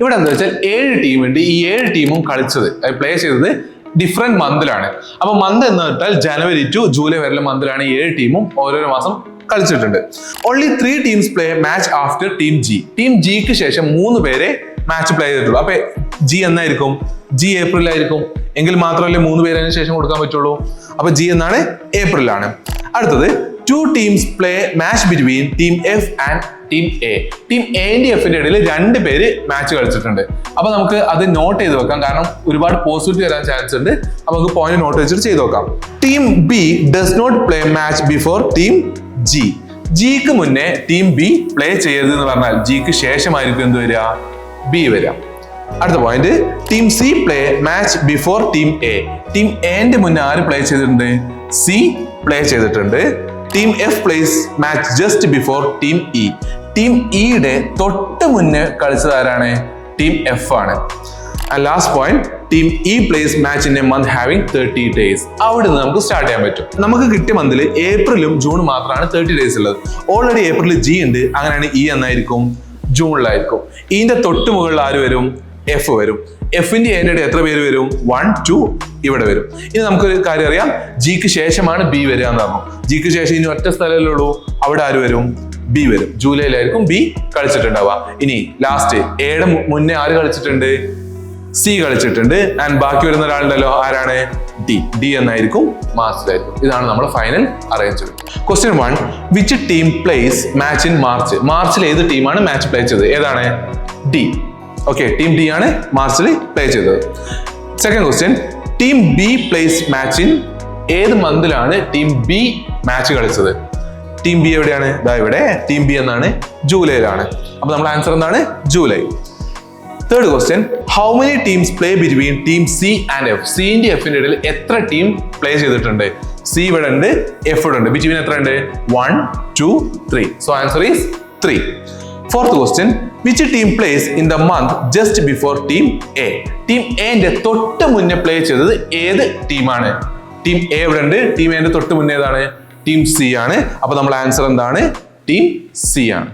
ഇവിടെ എന്താ വെച്ചാൽ 7 ടീമുണ്ട്. ഈ 7 ടീമും കളിച്ചത് പ്ലേ ചെയ്തത് ഡിഫറെന്റ് മന്തിലാണ്. അപ്പൊ മന്ത് എന്ന് വെച്ചാൽ ജനുവരി ടു ജൂലൈ വരെയുള്ള മന്തിലാണ് 7 ടീമും ഓരോരോ മാസം കളിച്ചിട്ടുണ്ട്. Only 3 teams play match after team G. Team ജിക്ക് ശേഷം 3 പേരെ മാച്ച് പ്ലേ ചെയ്തിട്ടുള്ളൂ. അപ്പൊ ജി എന്നായിരിക്കും? ജി ഏപ്രിലായിരിക്കും. എങ്കിൽ മാത്രമല്ലേ 3 പേര് അതിന് ശേഷം കൊടുക്കാൻ പറ്റുള്ളൂ. അപ്പൊ ജി എന്നാണ് ഏപ്രിലാണ്. അടുത്തത് 2 teams play match between team F and team A. Team എന്റെ എഫിന്റെ ഇടയിൽ 2 പേര് മാച്ച് കളിച്ചിട്ടുണ്ട്. അപ്പൊ നമുക്ക് അത് നോട്ട് ചെയ്ത് വെക്കാം, കാരണം ഒരുപാട് പോസിറ്റിവിറ്റി വരാൻ ചാൻസ് ഉണ്ട്. അപ്പൊ നമുക്ക് പോയിന്റ് നോട്ട് വെച്ചിട്ട് ചെയ്ത് നോക്കാം. Team B does not play match before team G. ജിക്ക് മുന്നേ ടീം ബി പ്ലേ ചെയ്യരുത് എന്ന് പറഞ്ഞാൽ ജിക്ക് ശേഷമായിരിക്കും എന്ത് വരിക? ബി വരിക. അടുത്ത point, team C play match before team A. Team എന്റെ മുന്നേ ആര് പ്ലേ ചെയ്തിട്ടുണ്ട്? സി പ്ലേ ചെയ്തിട്ടുണ്ട്. Team F place match just before team E. Team ഇയുടെ തൊട്ട് മുന്നേ കളിച്ചത് ആരാണ്? ടീം എഫ് ആണ്. And last point, team E place match in A month having 30 days. അവിടെ നിന്ന് നമുക്ക് സ്റ്റാർട്ട് ചെയ്യാൻ പറ്റും. നമുക്ക് കിട്ടിയ മന്തിൽ ഏപ്രിലും ജൂണും മാത്രമാണ് 30 days ഉള്ളത്. ഓൾറെഡി ഏപ്രിലിൽ ജി ഉണ്ട്, അങ്ങനെയാണ് ഇ എന്നായിരിക്കും ജൂണിലായിരിക്കും. ഇതിന്റെ തൊട്ട് മുകളിൽ ആര് വരും? എഫ് വരും. എഫിന്റെ എന്റെ എത്ര പേര് വരും? 1 2 ഇവിടെ വരും. ഇനി നമുക്കൊരു കാര്യം അറിയാം, ജിക്ക് ശേഷമാണ് ബി വരിക എന്ന് പറഞ്ഞു. ജിക്ക് ശേഷം ഇനി ഒറ്റ സ്ഥലമല്ലേ ഉള്ളൂ, അവിടെ ആര് വരും? ബി വരും. ജൂലൈയിലായിരിക്കും ബി കളിച്ചിട്ടുണ്ടാവുക. ഇനി ലാസ്റ്റ് എയുടെ മുന്നേ ആര് കളിച്ചിട്ടുണ്ട്? സി കളിച്ചിട്ടുണ്ട്. ആൻഡ് ബാക്കി വരുന്ന ഒരാളുണ്ടല്ലോ, ആരാണ്? ഡി. ഡി എന്നായിരിക്കും മാർച്ചിലായിരിക്കും. ഇതാണ് നമ്മുടെ final arrangement. Question 1, which team place match in March? മാർച്ചിൽ ഏത് ടീമാണ് മാച്ച് പ്ലേ ചെയ്തത്? ഏതാണ്? ഡി. ഓക്കെ, ടീം ഡി ആണ് മാർച്ചിൽ പ്ലേ ചെയ്തത്. Second question, team B place match in ഏത് മന്തിലാണ് ടീം ബി മാച്ച് കളിച്ചത്? ടീം ബി എവിടെയാണ്? ഇതാ ഇവിടെ ടീം ബി എന്നാണ് ജൂലൈയിലാണ്. അപ്പൊ നമ്മുടെ ആൻസർ എന്താണ്? July. Third question, how many teams play between team C and F? സിന്റെ എഫിന്റെ ഇടയിൽ എത്ര ടീം പ്ലേ ചെയ്തിട്ടുണ്ട്? സി ഇവിടെ ഉണ്ട്, എഫ് ഇവിടെ ഉണ്ട്. ബിറ്റ്വീൻ എത്ര ഉണ്ട്? 1 2 3. So answer is 3. Fourth question, which team place in the month just before team A? Team എന്റെ തൊട്ട് മുന്നേ പ്ലേ ചെയ്തത് ഏത് ടീമാണ്? ടീം എ ഇവിടെ ഉണ്ട്, ടീം എന്റെ തൊട്ട് മുന്നേ ഏതാണ്? ടീം സി ആണ്. അപ്പൊ നമ്മുടെ ആൻസർ എന്താണ്? ടീം സി ആണ്.